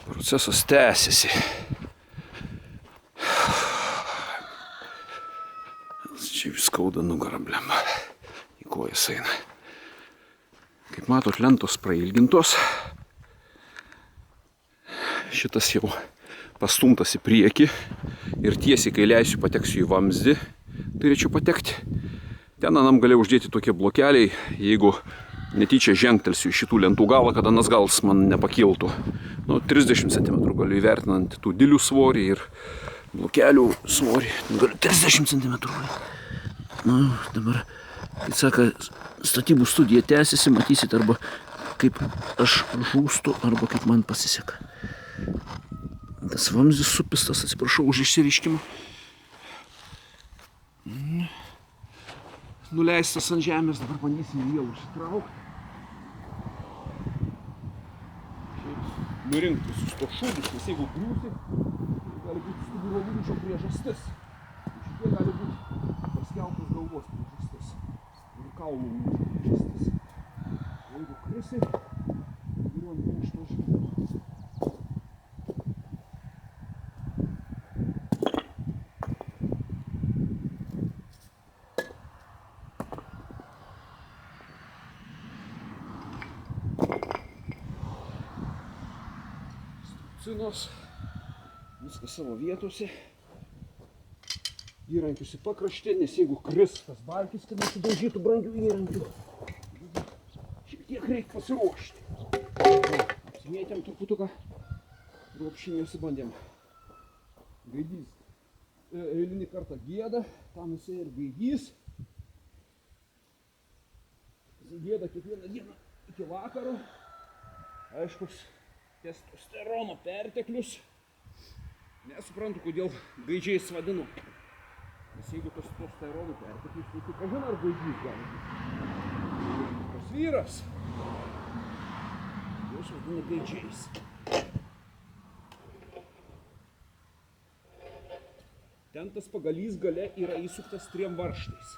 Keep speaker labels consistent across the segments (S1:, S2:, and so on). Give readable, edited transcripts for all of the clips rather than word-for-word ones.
S1: Procesas tęsiasi. Čia vis skauda nugarą, blemba. Į kojas eina. Kaip matot, lentos prailgintos. Šitas jau pastumtas į priekį. Ir tiesiai, kai leisiu, pateksiu į vamzdį. Turėčiau patekti. Ten anam galėjau uždėti tokie blokeliai, jeigu netyčia žengtelsiu į šitų lentų galą, kad anas galas man nepakiltų. 30 cm galiu įvertinant tų dilių svorį ir blokelių svorį. Galiu 30 cm. Dabar, kaip saka, statybų studija tęsiasi, matysit arba kaip aš žūstu, arba kaip man pasiseka. Tas vamzdis supistas, atsiprašau už išsireiškimą. Nuleistas ant žemės, dabar bandysim jį užsitraukti. Nurinkti visus to šūdus, nes jeigu griūsi, tai gali būti stuburo lūžio priežastis. Šitie gali būti paskelbtas galvos priežastis ir kaulų lūžio priežastis. Jeigu krisi, griuojant lūžto žydo. Viskas savo vietose. Įrankius į pakraštį, nes jeigu kris tas balkis, kad nesidaužytų brangių įrankių, šiek tiek reikia pasiruošti. Apsimėtėm truputuką, ropščiai nesibandėm. Gaidys eilinį kartą gieda, tam jisai ir gaidys. Jisai gieda kiekvieną dieną iki vakaro. Aiškus testosterono perteklius. Nesuprantu, kodėl gaidžiais vadinu. Nes jeigu testosterono perteklius, tai tik kažin ar gaidys gali būti. Tas vyras. Jos vadina gaidžiais. Ten tas pagalys gale yra įsuktas 3 varžtais.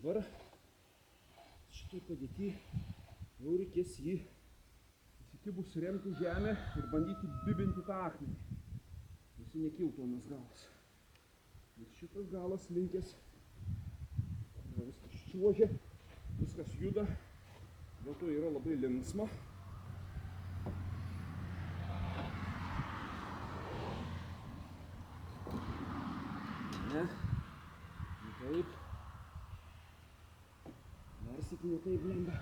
S1: Dabar šitoj padėtį jau reikės jį įsikibus remti žemę ir bandyti bibinti tą akmenį. Jis nekiltų anas galas. Nes šitas galas linkęs, viskas čiuožia, viskas juda, dėl to yra labai linksma. Ne, taip. Ne taip lenda.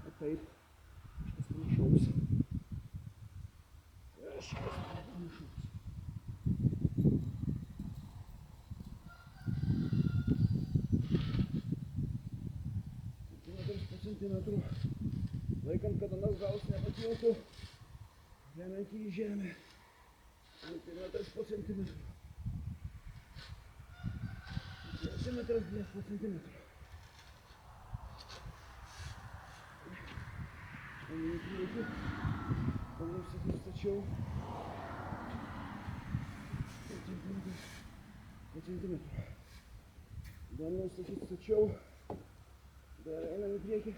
S1: O taip. Kažkas panašaus. Centimetras po centimetrų. Laikant, kad anas galas nepakiltų. Žemiant į žemę. Centimetras po centimetrų. Centimetras po centimetrų. Į priekį, bandau stačiau po centimetrų. Bandau statyti stačiau, dar einam į priekį,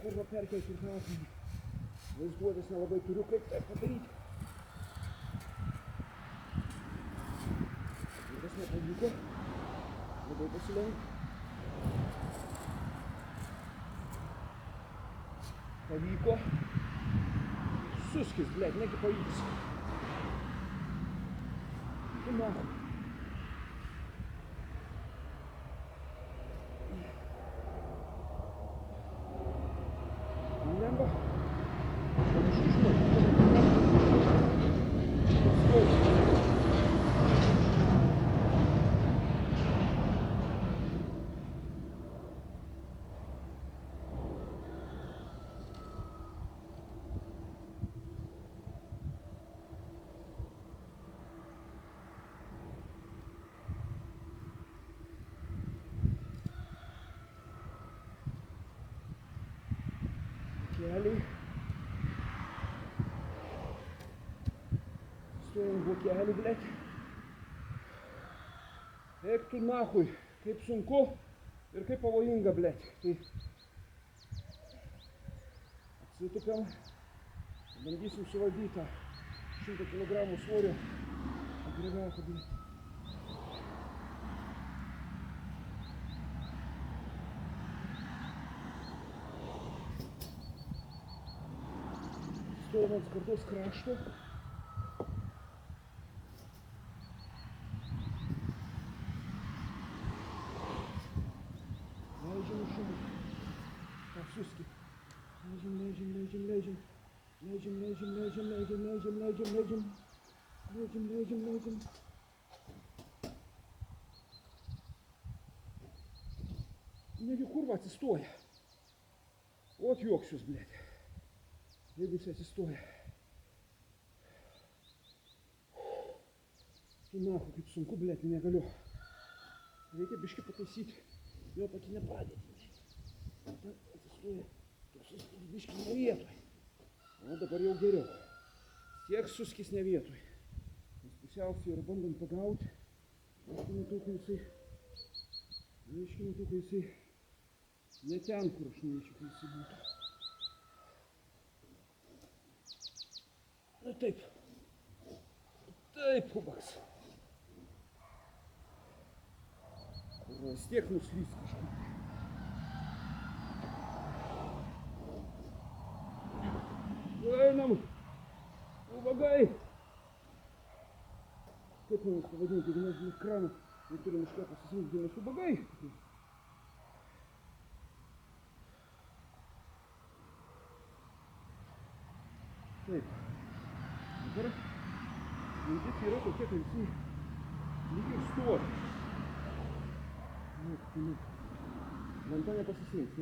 S1: kurva perkelti ir tą akmenį. Vaizduotės nelabai turiu, kaip tai padaryti. Kas nepavyko, labai pasilenkti. Pavyko. Suskis, blėt, negi pavyks. Tu nahai. Lemba. Panašu žinau. Keliai. Stojam blokelių, blėt. Eik tu nahui, kaip sunku ir kaip pavojinga, blėt. Tai atsitupiam, bandysim suvaldyti tą 100 kg svorio agregatą, blėt. Stovim ant skardos krašto. Leidžiam į šunį. Suski. Leidžiam. Negi kurva atsistoja. Ot juoksius, blėt. Jeigu jis atsistoja. Tu nahu, kaip sunku, blėt, negaliu. Reikia biškį pataisyti jo patinę padėtį. Atsistoja. Biškį ne vietoj. O dabar jau geriau. Tiek suskis ne vietoj. Nes pusiausvyrą bandom pagauti. Aiškiai matau, kai jisai ne ten, kur aš norėčiau, kai jisai būtų. Na taip. Taip, ubaks. Vis tiek nuslys kažkaip. Einam. Ubagai. Kaip mums pavadinti, jeigu mes iš krano neturim iš ką pasisirinkti, mes ubagai. Taip. Dabar mintis yra tokia, kad jisai lygiai stovi. Lenta nepasislinks.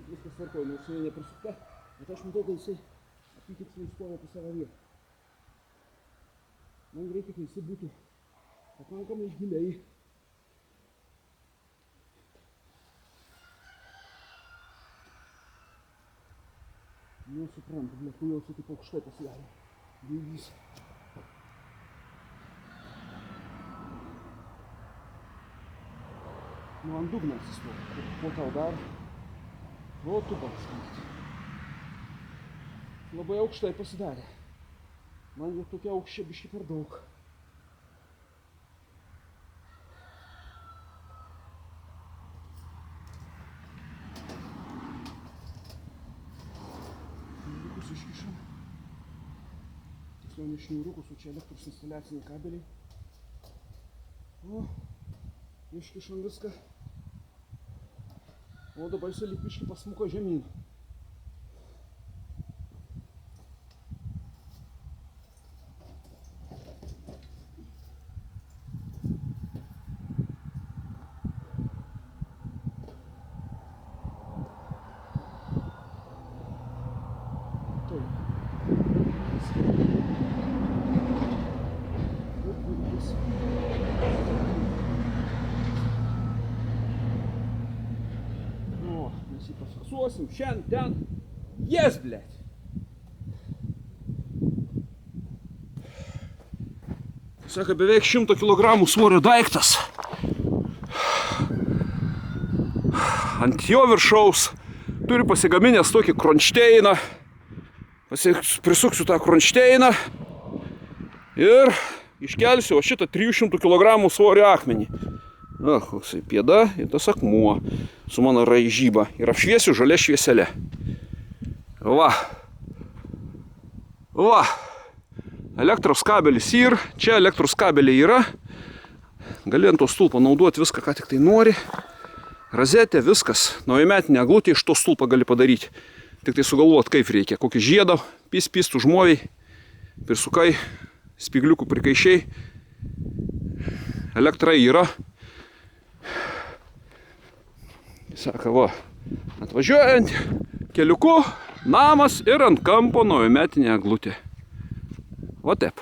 S1: Viskas tvarkoja, nors jinai neprisukta, bet aš matau, kad jisai apytiksliai stovi apie savo vietą. Man reikia, kad jisai būtų pakankamai giliai. Nesuprantu, blėt, nu jau taip aukštai pasidarė. Lygis. Nu ant dugno atsistovi. Po tau dar. O tu balskyti. Labai aukštai pasidarė. Man jau tokia aukščia biški per daug. Šniūrukus iškišam. Tiksliau ne šniūrukus, o čia elektros instaliaciniai kabeliai. O, iškišam viską. O dabar jisai lyg biškį pasmuko žemyn. Pafiksuosim šiandien. Jes, blėt. Saka, beveik 100 kg svorio daiktas. Ant jo viršaus turi pasigaminęs tokį kronšteiną. Prisuksiu tą kronšteiną ir iškelsiu šitą 300 kg svorio akmenį. Koksai pėda ir tas akmuo su mano raižyba ir apšviesiu žalia švieselė. Va. Elektros kabelis ir čia elektros kabeliai yra. Gali ant to stulpo naudoti viską, ką tik tai nori. Razetė, viskas. Naujametinė eglutė iš to stulpo gali padaryti. Tik tai sugalvot, kaip reikia. Kokį žiedą, pys, užmoviai, pirsukai, spigliukų prikaišiai. Elektra yra. Saka, va, atvažiuojant keliuku, namas ir ant kampo naujametinė eglutė. Va taip.